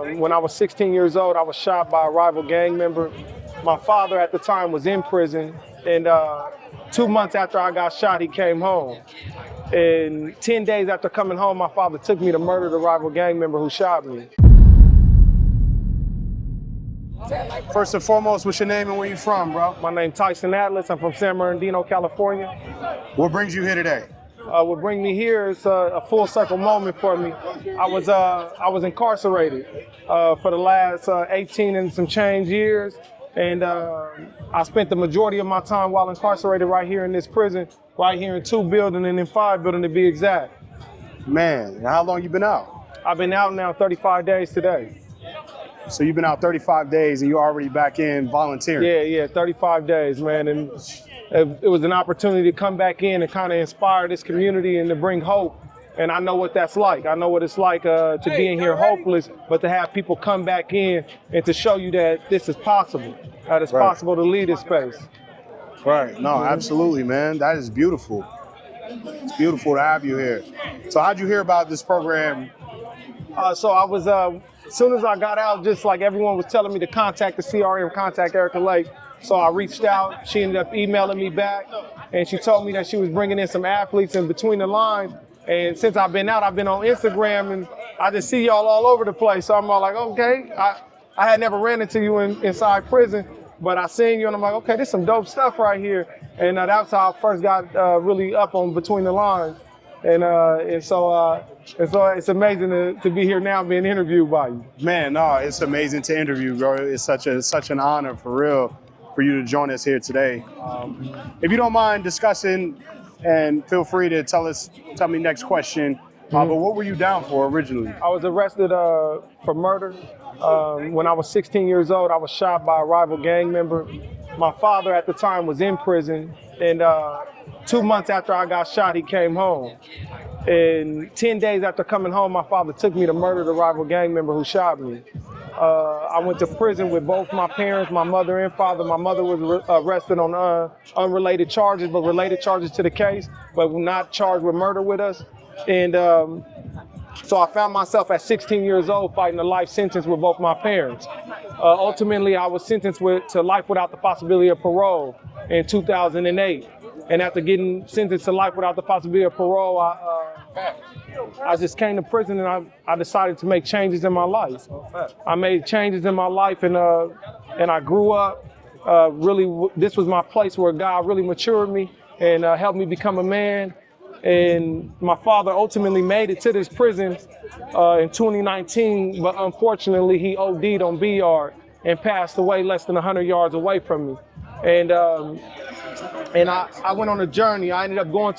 When I was 16 years old, I was shot by a rival gang member. My father at the time was in prison, and 2 months after I got shot, he came home. And 10 days after coming home, my father took me to murder the rival gang member who shot me. First and foremost, what's your name and where you from, bro? My name's Tyson. I'm from San Bernardino, California. What brings you here today? What brings me here is a full circle moment for me. I was incarcerated for the last 18 and some change years, and I spent the majority of my time while incarcerated right here in this prison, right here in 2 building and in 5 building to be exact. Man, how long you been out? I've been out now 35 days today. So you've been out 35 days and you're already back in volunteering? Yeah, 35 days, man. And it was an opportunity to come back in and kind of inspire this community and to bring hope. And I know what that's like. I know what it's like to be in here hopeless, but to have people come back in and to show you that this is possible, that it's possible to lead this space. Right, no, absolutely, man. That is beautiful. It's beautiful to have you here. So how'd you hear about this program? So I was, as soon as I got out, just like everyone was telling me to contact the CRM, contact Erica Lake. So I reached out, she ended up emailing me back, and she told me that she was bringing in some athletes in between the lines. And since I've been out, I've been on Instagram, and I just see y'all all over the place. So I'm all like, okay, I had never ran into you inside prison, but I seen you, and I'm like, okay, this is some dope stuff right here. And that's how I first got really up on Between the Lines. And so it's amazing to be here now being interviewed by you. Man, no, it's amazing to interview, bro. It's such an honor, for real, for you to join us here today. If you don't mind discussing, and feel free to tell me next question, but what were you down for originally? I was arrested for murder. When I was 16 years old, I was shot by a rival gang member. My father at the time was in prison, and 2 months after I got shot, he came home. And 10 days after coming home, my father took me to murder the rival gang member who shot me. I went to prison with both my parents, my mother and father. My mother was arrested on unrelated charges, but related charges to the case, but not charged with murder with us. And so I found myself at 16 years old fighting a life sentence with both my parents. Ultimately, I was sentenced to life without the possibility of parole in 2008. And after getting sentenced to life without the possibility of parole, I just came to prison, and I decided to make changes in my life. I made changes in my life, and I grew up. Really, this was my place where God really matured me and helped me become a man. And my father ultimately made it to this prison in 2019, but unfortunately he OD'd on B-Yard and passed away less than 100 yards away from me. And I went on a journey. I ended up going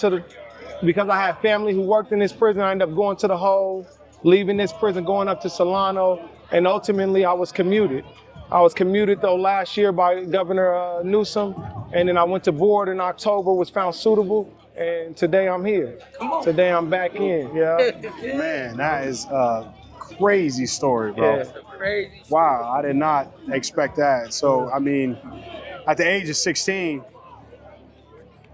because I had family who worked in this prison, I ended up going to the Hole, leaving this prison, going up to Solano, and ultimately I was commuted. I was commuted though last year by Governor Newsom, and then I went to board in October, was found suitable, and today I'm here. Today I'm back in, yeah. Man, that is a crazy story, bro. Yeah. Crazy. Wow, I did not expect that. So, I mean, at the age of 16,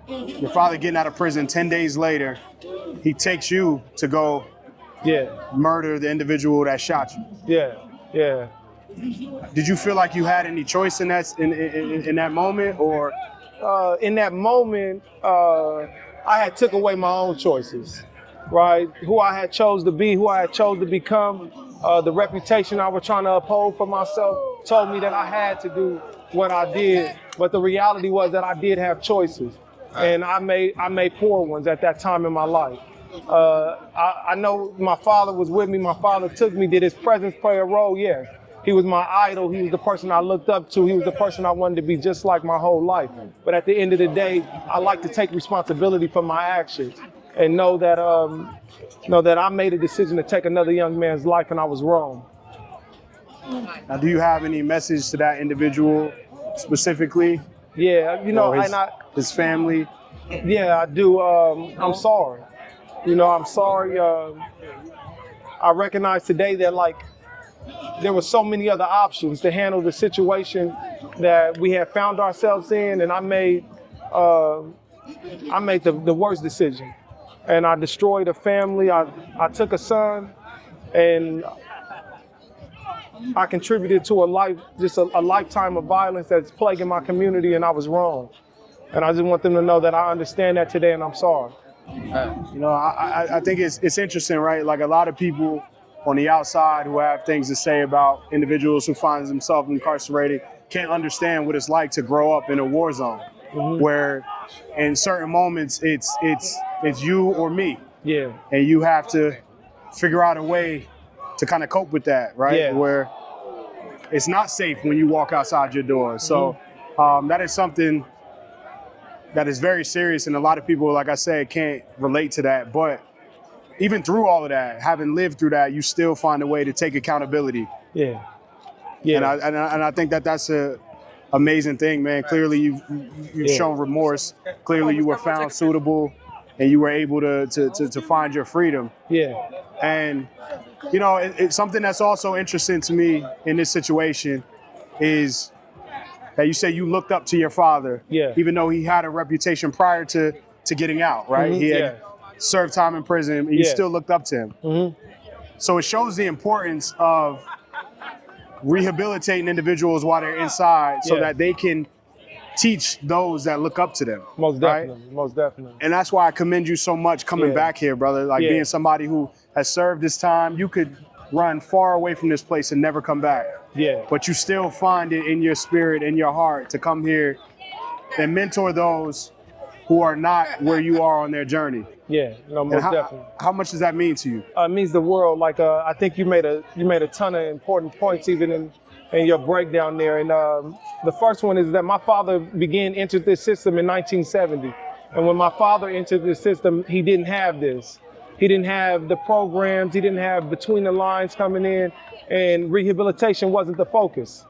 your father getting out of prison 10 days later, he takes you to go murder the individual that shot you. Yeah. Did you feel like you had any choice in that moment, or? In that moment, I had took away my own choices, right? Who I had chose to be, who I had chose to become, the reputation I was trying to uphold for myself told me that I had to do what I did. But the reality was that I did have choices, and I made poor ones at that time in my life. I know my father was with me. My father took me. Did his presence play a role? Yes. He was my idol. He was the person I looked up to. He was the person I wanted to be just like my whole life. But at the end of the day, I like to take responsibility for my actions and know that I made a decision to take another young man's life, and I was wrong. Now, do you have any message to that individual specifically? Yeah, his family? Yeah, I do. I'm sorry. I'm sorry. I recognize today that there were so many other options to handle the situation that we had found ourselves in, and I made the worst decision. And I destroyed a family. I took a son, and I contributed to a lifetime of violence that's plaguing my community, and I was wrong. And I just want them to know that I understand that today, and I'm sorry. You know, I think it's interesting, right? Like a lot of people on the outside who have things to say about individuals who find themselves incarcerated can't understand what it's like to grow up in a war zone, where in certain moments it's you or me. Yeah. And you have to figure out a way to kind of cope with that, right? Yeah. Where it's not safe when you walk outside your door. So that is something that is very serious, and a lot of people, like I said, can't relate to that. But even through all of that, having lived through that, you still find a way to take accountability. Yeah. Yeah. And I think that that's a amazing thing, man. Clearly you've shown remorse. Clearly you were found suitable, and you were able to find your freedom. Yeah. And you know, it's something that's also interesting to me in this situation is that you say you looked up to your father, even though he had a reputation prior to getting out, right? He had served time in prison, and you still looked up to him. So it shows the importance of rehabilitating individuals while they're inside so that they can teach those that look up to them. Most definitely, right? Most definitely. And that's why I commend you so much coming back here, brother. Like being somebody who has served this time, you could run far away from this place and never come back. Yeah. But you still find it in your spirit, in your heart, to come here and mentor those who are not where you are on their journey. Yeah, no, most definitely. How much does that mean to you? It means the world. Like I think you made a ton of important points even in your breakdown there. And the first one is that my father entered this system in 1970. And when my father entered this system, he didn't have this. He didn't have the programs, he didn't have between the lines coming in, and rehabilitation wasn't the focus.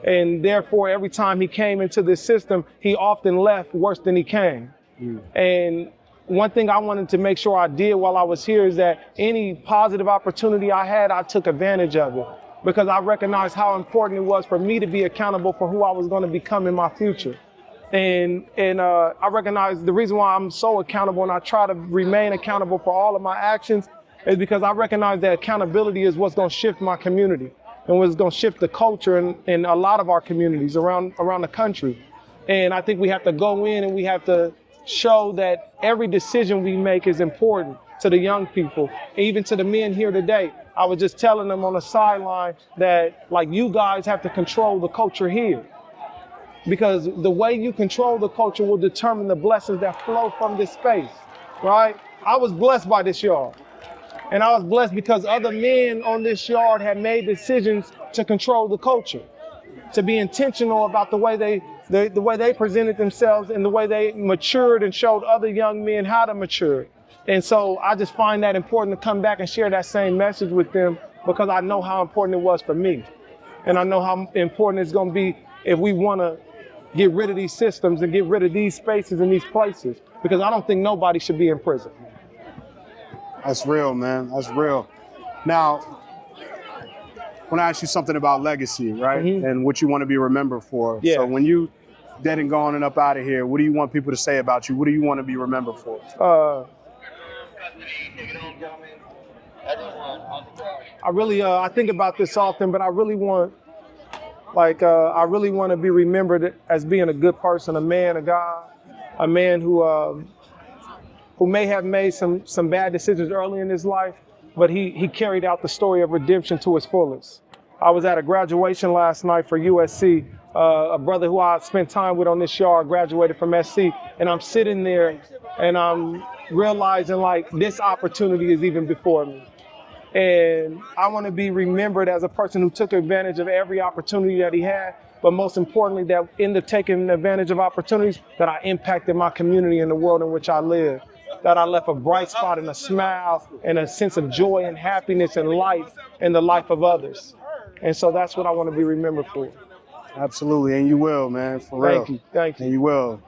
And therefore, every time he came into this system, he often left worse than he came. And one thing I wanted to make sure I did while I was here is that any positive opportunity I had, I took advantage of it, because I recognized how important it was for me to be accountable for who I was going to become in my future. And I recognize the reason why I'm so accountable, and I try to remain accountable for all of my actions, is because I recognize that accountability is what's going to shift my community and what's going to shift the culture in a lot of our communities around the country. And I think we have to go in and we have to show that every decision we make is important to the young people, even to the men here today. I was just telling them on the sideline that, like, you guys have to control the culture here, because the way you control the culture will determine the blessings that flow from this space, right? I was blessed by this yard, and I was blessed because other men on this yard had made decisions to control the culture, to be intentional about the way they presented themselves and the way they matured and showed other young men how to mature. And so I just find that important to come back and share that same message with them, because I know how important it was for me. And I know how important it's going to be if we want to get rid of these systems and get rid of these spaces and these places, because I don't think nobody should be in prison. That's real, man. That's real. Now, I want to ask you something about legacy, right? And what you want to be remembered for. Yeah. So when you dead and gone and up out of here, what do you want people to say about you? What do you want to be remembered for? I think about this often, but I really want to be remembered as being a good person, a man of God, a man who may have made some bad decisions early in his life, but he carried out the story of redemption to its fullest. I was at a graduation last night for USC. A brother who I spent time with on this yard graduated from SC, and I'm sitting there and I'm realizing, like, this opportunity is even before me. And I want to be remembered as a person who took advantage of every opportunity that he had, but most importantly, that in the taking advantage of opportunities, that I impacted my community and the world in which I live, that I left a bright spot and a smile and a sense of joy and happiness and life in the life of others. And so that's what I want to be remembered for. Absolutely, and you will, man, for real. Thank you. And you will.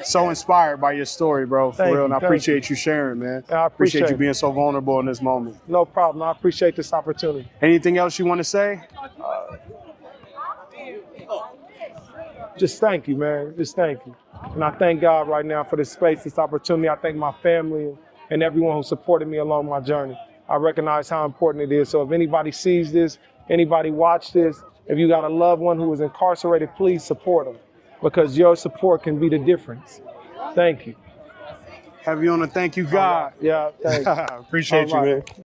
So inspired by your story, bro, for real, and I appreciate you sharing, man. I appreciate you being so vulnerable in this moment. No problem. I appreciate this opportunity. Anything else you want to say? Just thank you, man. Just thank you. And I thank God right now for this space, this opportunity. I thank my family and everyone who supported me along my journey. I recognize how important it is. So if anybody sees this Anybody watch this, if you got a loved one who is incarcerated, please support them, because your support can be the difference. Thank you. Have you on a thank you, God. Yeah, thanks. Appreciate All you, right. man.